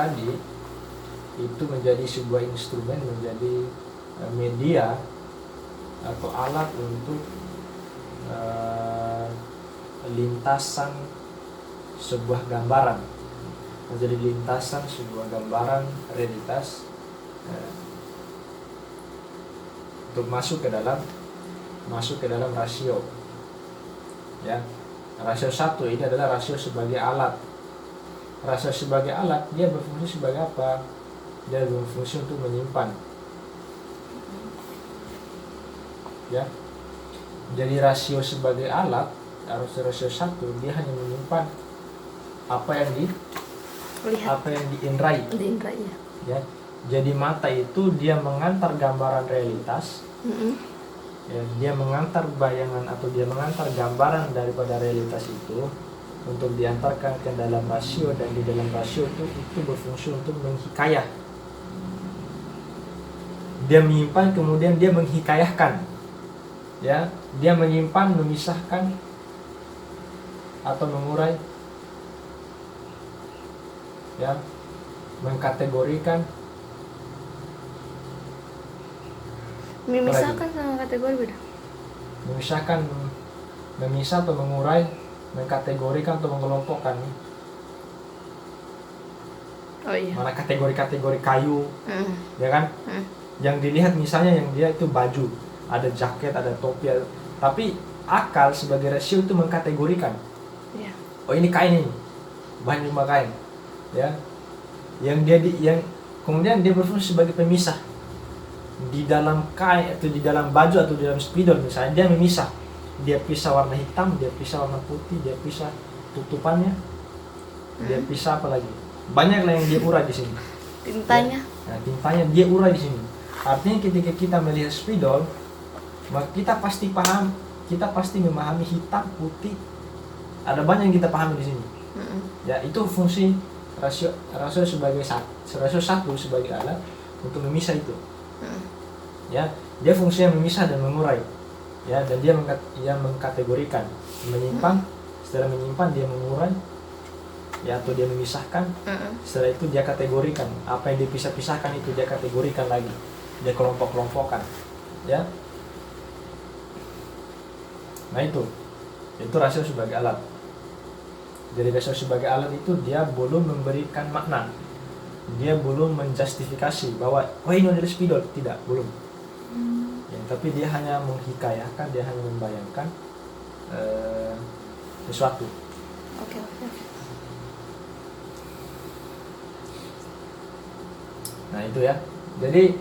tadi itu menjadi sebuah instrumen, menjadi media atau alat untuk lintasan sebuah gambaran, menjadi lintasan sebuah gambaran realitas untuk masuk ke dalam rasio. Ya, rasio 1 ini adalah rasio sebagai alat. Rasio sebagai alat, dia berfungsi sebagai apa? Dia berfungsi untuk menyimpan. Ya, jadi rasio sebagai alat, rasio 1 dia hanya menyimpan apa yang diindrai. Ya, jadi mata itu dia mengantar gambaran realitas. Ya, dia mengantar bayangan atau dia mengantar gambaran daripada realitas itu untuk diantarkan ke dalam rasio, dan di dalam rasio itu berfungsi untuk menghikayah. Dia menyimpan, kemudian dia menghikayahkan. Ya, dia menyimpan, memisahkan atau mengurai. Ya, mengkategorikan. Memisahkan sama kategori beda. Memisahkan, memisah atau mengurai, mengkategorikan atau mengelompokkan. Oh iya. Mana kategori-kategori kayu, ya kan? Yang dilihat misalnya yang dia itu baju, ada jaket, ada topi, tapi akal sebagai rasio itu mengkategorikan. Iya. Oh ini kain ini, bahan lima kain, ya. Yang kemudian dia berfungsi sebagai pemisah. Di dalam kain atau di dalam baju atau di dalam spidol misalnya dia memisah. Dia pisah warna hitam, dia pisah warna putih, dia pisah tutupannya, dia pisah apa lagi? Banyaklah yang dia urai di sini. Tintanya. Ya, nah, tintanya dia urai di sini. Artinya ketika kita melihat spidol, maka kita pasti paham, kita pasti memahami hitam, putih. Ada banyak yang kita pahami di sini. Ya, itu fungsi rasio sebagai rasio 1 sebagai alat untuk memisah itu. Ya, dia fungsinya memisah dan mengurai. Ya, dan dia mengkategorikan, menyimpan. Setelah menyimpan dia mengurai, ya, atau dia memisahkan. Setelah itu dia kategorikan, apa yang dipisah-pisahkan itu dia kategorikan lagi, dia kelompok-kelompokkan. Ya, nah itu rasio sebagai alat. Jadi rasio sebagai alat itu dia belum memberikan makna, dia belum menjustifikasi bahwa ini adalah spidol, tidak, belum. Ya, tapi dia hanya menghikayahkan, dia hanya membayangkan sesuatu. Oke. Nah itu ya. Jadi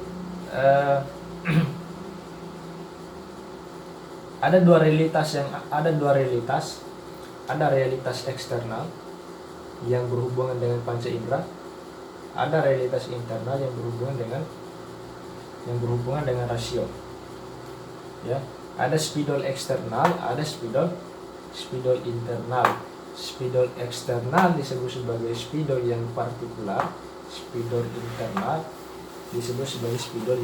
ada dua realitas. Ada realitas eksternal yang berhubungan dengan panca indera. Ada realitas internal yang berhubungan dengan rasio. Ya, ada spidol eksternal, ada spidol internal. Spidol eksternal disebut sebagai spidol yang partikular. Spidol internal disebut sebagai spidol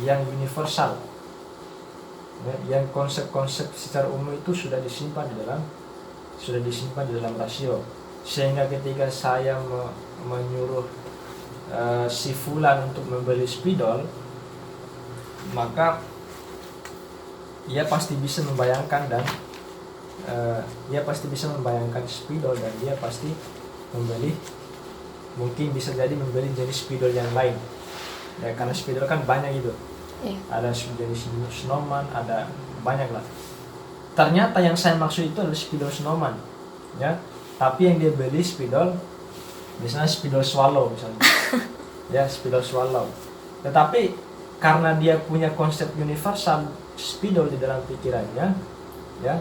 yang universal. Ya, yang konsep-konsep secara umum itu sudah disimpan di dalam rasio, sehingga ketika saya menyuruh si fulan untuk membeli spidol, maka ia pasti bisa membayangkan spidol, dan dia pasti membeli, mungkin bisa jadi membeli jenis spidol yang lain. Ya, karena spidol kan banyak itu. Ada jenis snowman, ada banyak lah. Ternyata yang saya maksud itu adalah spidol snowman, ya. Tapi yang dia beli spidol, misalnya spidol swallow misalnya, ya, spidol swallow. Tetapi karena dia punya konsep universal spidol di dalam pikirannya, ya,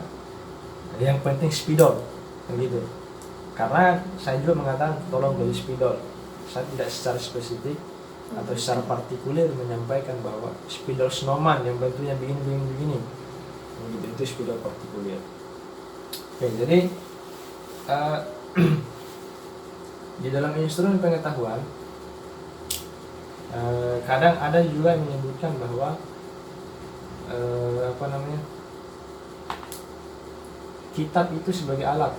yang penting spidol, begitu. Karena saya juga mengatakan tolong beli spidol, saya tidak secara spesifik atau secara partikuler menyampaikan bahwa spidol snowman yang bentuknya begini, itu spidol partikuler. Oke, jadi di dalam instrumen pengetahuan kadang ada juga yang menyebutkan bahwa kitab itu sebagai alat.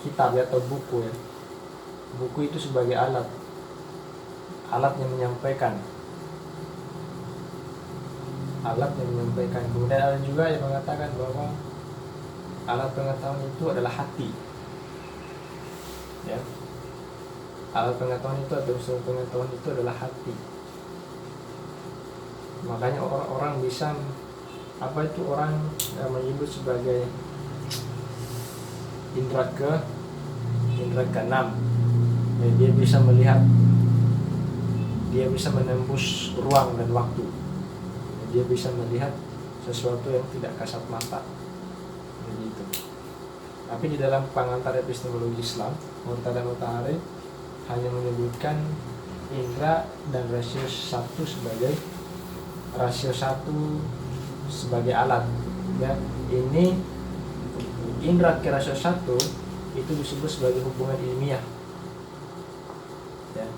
kitab atau buku ya. Buku itu sebagai alat yang menyampaikan. Kemudian ada juga yang mengatakan bahwa alat pengetahuan itu adalah hati. Ya. Alat pengetahuan itu atau unsur pengetahuan itu adalah hati. Makanya orang bisa orang menyebut sebagai indra keenam. Ya, dia bisa melihat, dia bisa menembus ruang dan waktu. Ya, dia bisa melihat sesuatu yang tidak kasat mata. Begitu. Tapi di dalam pengantar epistemologi Islam, Murtada Mutahari hanya menyebutkan indra dan rasio satu sebagai alat. Ya, ini indra ke rasio satu itu disebut sebagai hubungan ilmiah. Ya.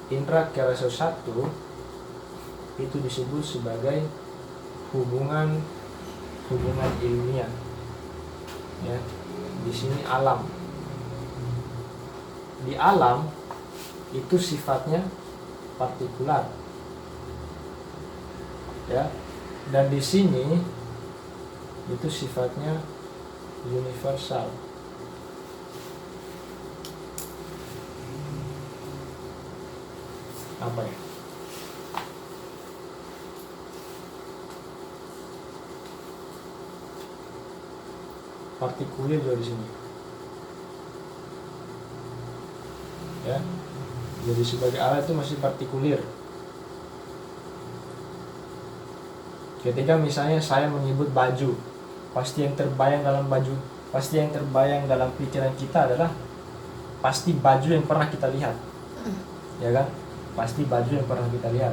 Indra ke rasio satu itu disebut sebagai hubungan ilmiah. Ya. Di sini alam. Di alam itu sifatnya partikular. Ya. Dan di sini itu sifatnya universal. Apa ya? Partikulir juga di sini. Ya. Jadi sebagai alat itu masih partikulir. Ketika misalnya saya menyebut baju, pasti yang terbayang dalam pikiran kita adalah pasti baju yang pernah kita lihat. Ya kan? Pasti baju yang pernah kita lihat.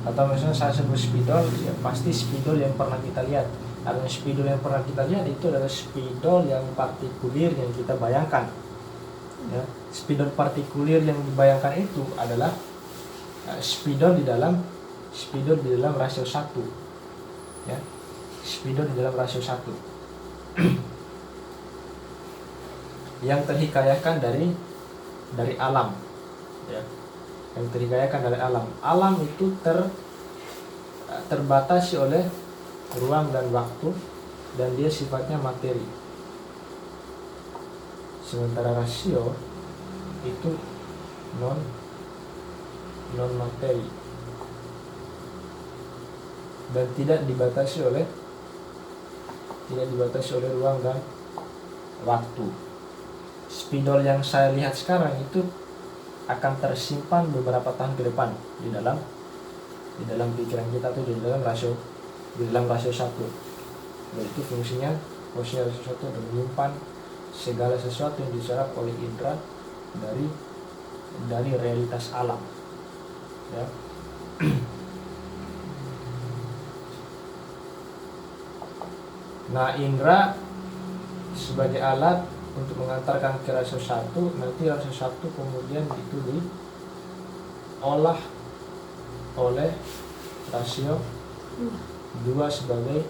Atau misalnya saya sebut spidol, ya pasti spidol yang pernah kita lihat. Karena spidol yang pernah kita lihat itu adalah spidol yang partikulir yang kita bayangkan. Ya, spidol partikulir yang dibayangkan itu adalah spidol di dalam rasio 1. Ya, spidol di dalam rasio 1 yang terhikayakan dari alam. Ya, yang terhikayakan dari alam. Alam itu terbatasi oleh ruang dan waktu, dan dia sifatnya materi. Sementara rasio itu non materi dan tidak dibatasi oleh ruang dan waktu. Spidol yang saya lihat sekarang itu akan tersimpan beberapa tahun ke depan di dalam pikiran kita tuh, di dalam rasio 1. Yaitu fungsinya rasio 1 adalah menyimpan segala sesuatu yang diserap oleh indra dari realitas alam. Ya. Nah, indra sebagai alat untuk mengantarkan ke rasio 1, nanti rasio 1 kemudian itu diolah oleh rasio 2 sebagai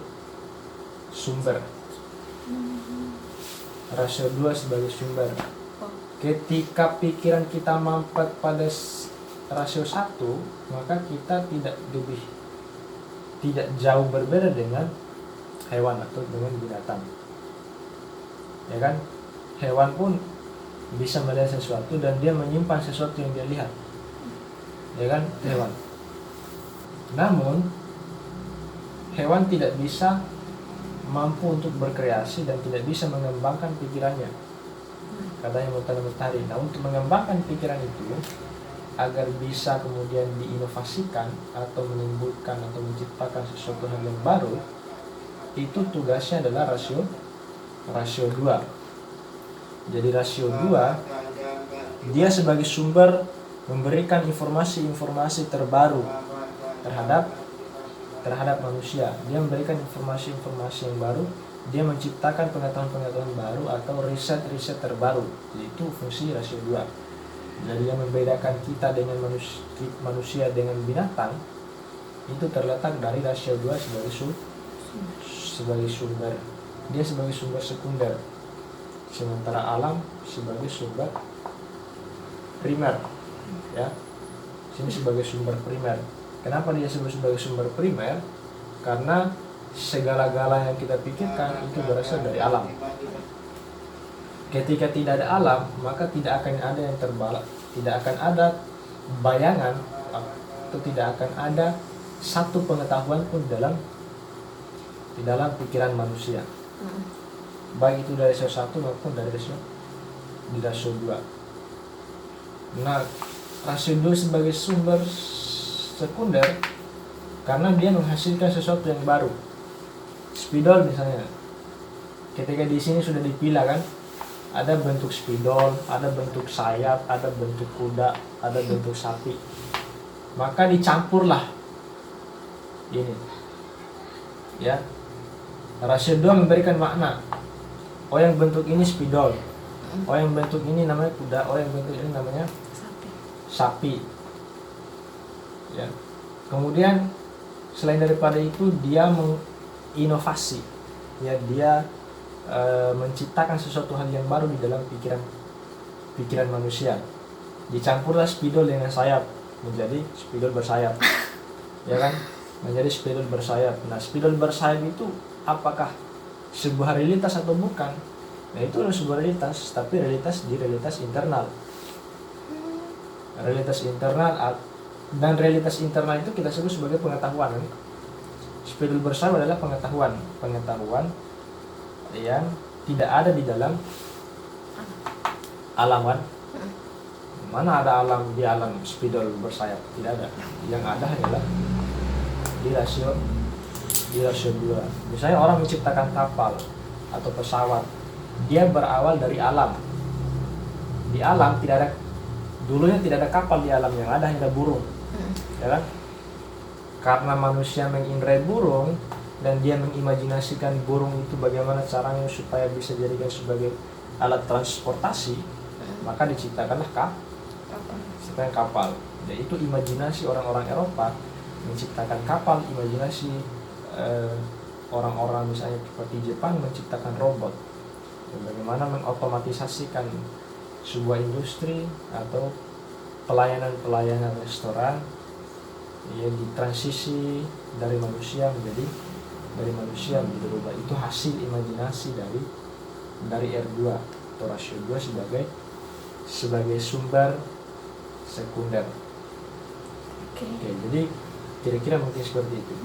sumber. Rasio 2 sebagai sumber. Ketika pikiran kita mampet pada rasio 1, maka kita tidak jauh berbeda dengan hewan atau dengan binatang. Ya kan? Hewan pun bisa melihat sesuatu dan dia menyimpan sesuatu yang dia lihat. Ya kan? Hewan. Namun hewan tidak bisa mampu untuk berkreasi dan tidak bisa mengembangkan pikirannya. Katanya Murtada Mutahari. Nah, untuk mengembangkan pikiran itu agar bisa kemudian diinovasikan atau menimbulkan atau menciptakan sesuatu hal yang baru, itu tugasnya adalah rasio 2. Jadi rasio 2 dia sebagai sumber memberikan informasi-informasi terbaru terhadap manusia. Dia memberikan informasi-informasi yang baru, dia menciptakan pengetahuan-pengetahuan baru atau riset-riset terbaru. Itu fungsi rasio 2. Jadi yang membedakan kita dengan manusia dengan binatang itu terletak dari rasio 2 sebagai sumber. Dia sebagai sumber sekunder. sementara alam sebagai sumber primer. Ya, sini sebagai sumber primer. Kenapa dia disebut sebagai sumber primer? Karena segala-gala yang kita pikirkan itu berasal dari alam. Ketika tidak ada alam, maka tidak akan ada yang terbalak, tidak akan ada bayangan atau tidak akan ada satu pengetahuan pun di dalam pikiran manusia. Baik itu dari rasio 1 maupun dari rasio 2. Nah, rasio 2 sebagai sumber sekunder karena dia menghasilkan sesuatu yang baru. Spidol misalnya, ketika di sini sudah dipilah kan, ada bentuk spidol, ada bentuk sayap, ada bentuk kuda, ada bentuk sapi. Maka dicampurlah ini, ya. Rasio 2 memberikan makna. Oh, yang bentuk ini spidol, oh yang bentuk ini namanya kuda, oh yang bentuk ini namanya sapi. Ya. Kemudian selain daripada itu dia menginovasi, ya, dia menciptakan sesuatu hal yang baru di dalam pikiran manusia. Dicampurlah spidol dengan sayap menjadi spidol bersayap. Ya kan? Menjadi spidol bersayap. Nah, spidol bersayap itu apakah sebuah realitas atau bukan? Nah, itu adalah sebuah realitas, tapi realitas internal. Realitas internal, dan realitas internal itu kita sebut sebagai pengetahuan. Spidol bersayap adalah pengetahuan yang tidak ada di dalam alam kan? Mana ada alam di alam spidol bersayap? Tidak ada. Yang ada hanyalah di rasio 2. Misalnya orang menciptakan kapal atau pesawat, dia berawal dari alam. Di alam dulunya tidak ada kapal di alam, yang ada hanya burung. Ya kan? Karena manusia mengindrai burung dan dia mengimajinasikan burung itu bagaimana caranya supaya bisa dijadikan sebagai alat transportasi, maka diciptakanlah kapal. Dan itu imajinasi orang-orang Eropa menciptakan kapal, imajinasi orang-orang misalnya seperti Jepang menciptakan robot. Dan bagaimana mengotomatisasikan sebuah industri atau pelayanan restoran, ya, ditransisi dari manusia menjadi berubah. Itu hasil imajinasi dari R2 atau rasio 2 sebagai sumber sekunder. Oke, jadi kira-kira mungkin seperti itu.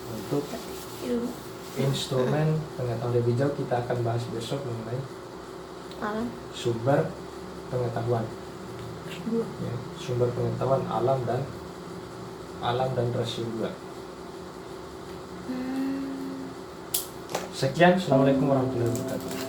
Untuk instrumen pengetahuan lebih jauh kita akan bahas besok mengenai sumber pengetahuan. Ya, sumber pengetahuan alam dan rasio 2. Sekian, assalamualaikum warahmatullahi wabarakatuh.